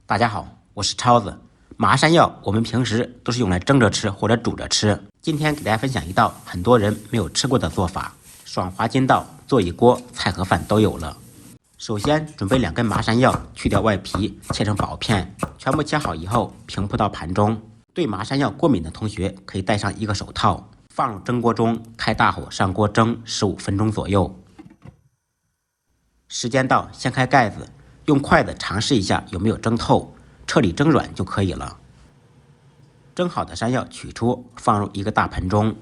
大家好，我是超子。麻山药我们平时都是用来蒸着吃或者煮着吃。今天给大家分享一道很多人没有吃过的做法，爽滑筋道，做一锅菜和饭都有了。首先准备2根麻山药，去掉外皮，切成薄片，全部切好以后平铺到盘中。对麻山药过敏的同学可以戴上一个手套，放入蒸锅中，开大火上锅蒸15分钟左右。时间到，掀开盖子，用筷子尝试一下有没有蒸透，彻底蒸软就可以了。蒸好的山药取出，放入一个大盆中，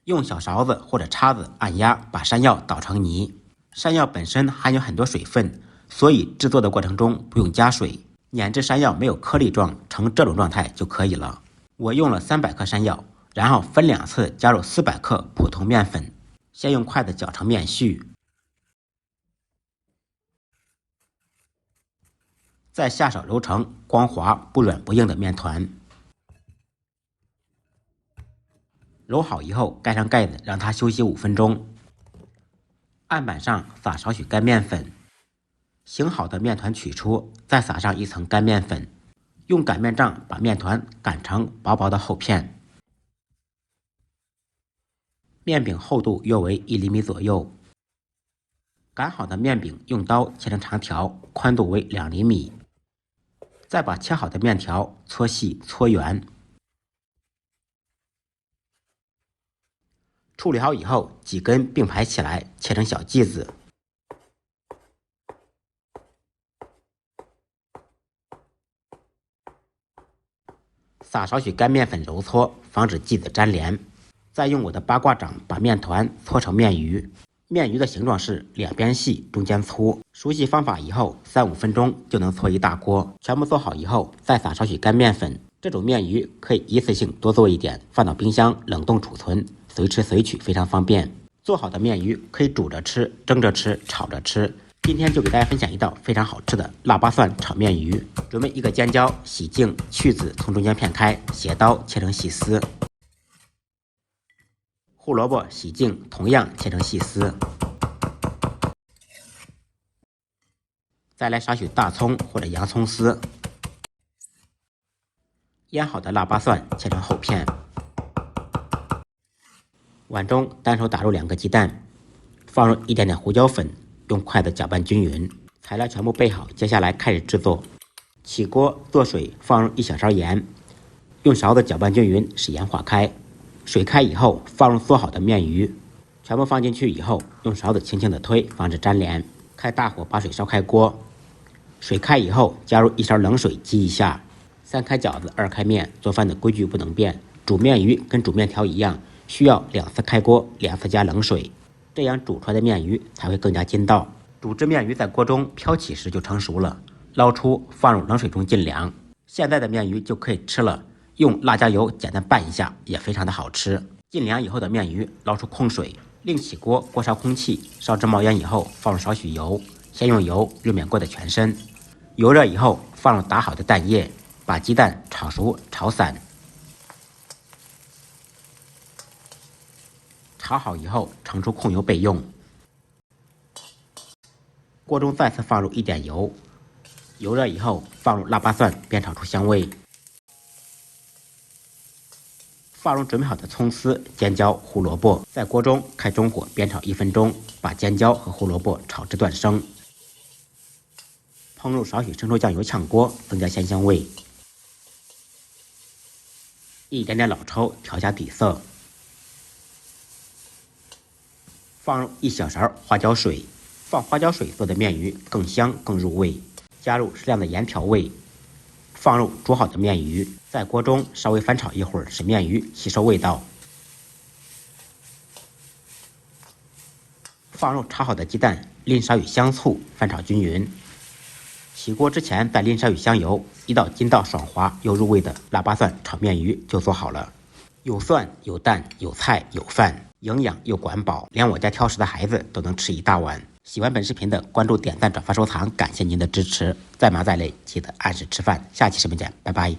用小勺子或者叉子按压，把山药捣成泥。山药本身含有很多水分，所以制作的过程中不用加水，碾至山药没有颗粒状，成这种状态就可以了。我用了300克山药，然后分2次加入400克普通面粉，先用筷子搅成面絮，再下手揉成光滑不软不硬的面团。揉好以后盖上盖子，让它休息5分钟。案板上撒少许干面粉，醒好的面团取出，再撒上1层干面粉，用擀面杖把面团擀成薄薄的厚片。面饼厚度约为1厘米左右。擀好的面饼用刀切成长条，宽度为2厘米。再把切好的面条搓细搓圆。处理好以后，几根并排起来，切成小剂子。撒少许干面粉揉搓，防止剂子粘连。再用我的八卦掌把面团搓成面鱼。面鱼的形状是两边细，中间粗。熟悉方法以后，3-5分钟就能搓一大锅。全部做好以后，再撒少许干面粉。这种面鱼可以一次性多做一点，放到冰箱冷冻储存，随吃随取，非常方便。做好的面鱼可以煮着吃、蒸着吃、炒着吃。今天就给大家分享一道非常好吃的腊八蒜炒面鱼。准备1个尖椒，洗净去籽，从中间片开，斜刀切成细丝。胡萝卜洗净，同样切成细丝。再来少许大葱或者洋葱丝。腌好的腊八蒜切成厚片。碗中单手打入2个鸡蛋，放入一点点胡椒粉，用筷子搅拌均匀。材料全部备好，接下来开始制作。起锅做水，放入1小勺盐，用勺子搅拌均匀，使盐化开。水开以后，放入做好的面鱼，全部放进去以后，用勺子轻轻的推，防止粘连。开大火把水烧开锅，水开以后，加入1勺冷水激一下。3开饺子，2开面，做饭的规矩不能变。煮面鱼跟煮面条一样，需要2次开锅，2次加冷水，这样煮出来的面鱼才会更加筋道。煮制面鱼在锅中飘起时就成熟了，捞出放入冷水中浸凉。现在的面鱼就可以吃了。用辣椒油简单拌一下，也非常的好吃。浸凉以后的面鱼捞出控水，另起锅，锅烧空气，烧至冒烟以后，放入少许油，先用油热面锅的全身。油热以后，放入打好的蛋液，把鸡蛋炒熟炒散。炒好以后，盛出控油备用。锅中再次放入1点油，油热以后，放入腊八蒜，煸炒出香味。放入准备好的葱丝、尖椒、胡萝卜，在锅中开中火煸炒1分钟，把尖椒和胡萝卜炒至断生。烹入少许生抽酱油炝锅，增加鲜香味。一点点老抽调下底色。放入1小勺花椒水，放花椒水做的面鱼更香更入味。加入适量的盐调味。放入煮好的面鱼，在锅中稍微翻炒一会儿，使面鱼吸收味道。放入炒好的鸡蛋，淋少许香醋，翻炒均匀。起锅之前再淋少许香油，一道筋道爽滑又入味的腊八蒜炒面鱼就做好了。有蒜有蛋有菜有饭，营养又管饱，连我家挑食的孩子都能吃一大碗。喜欢本视频的关注、点赞、转发、收藏，感谢您的支持。再忙再累，记得按时吃饭。下期视频见，拜拜。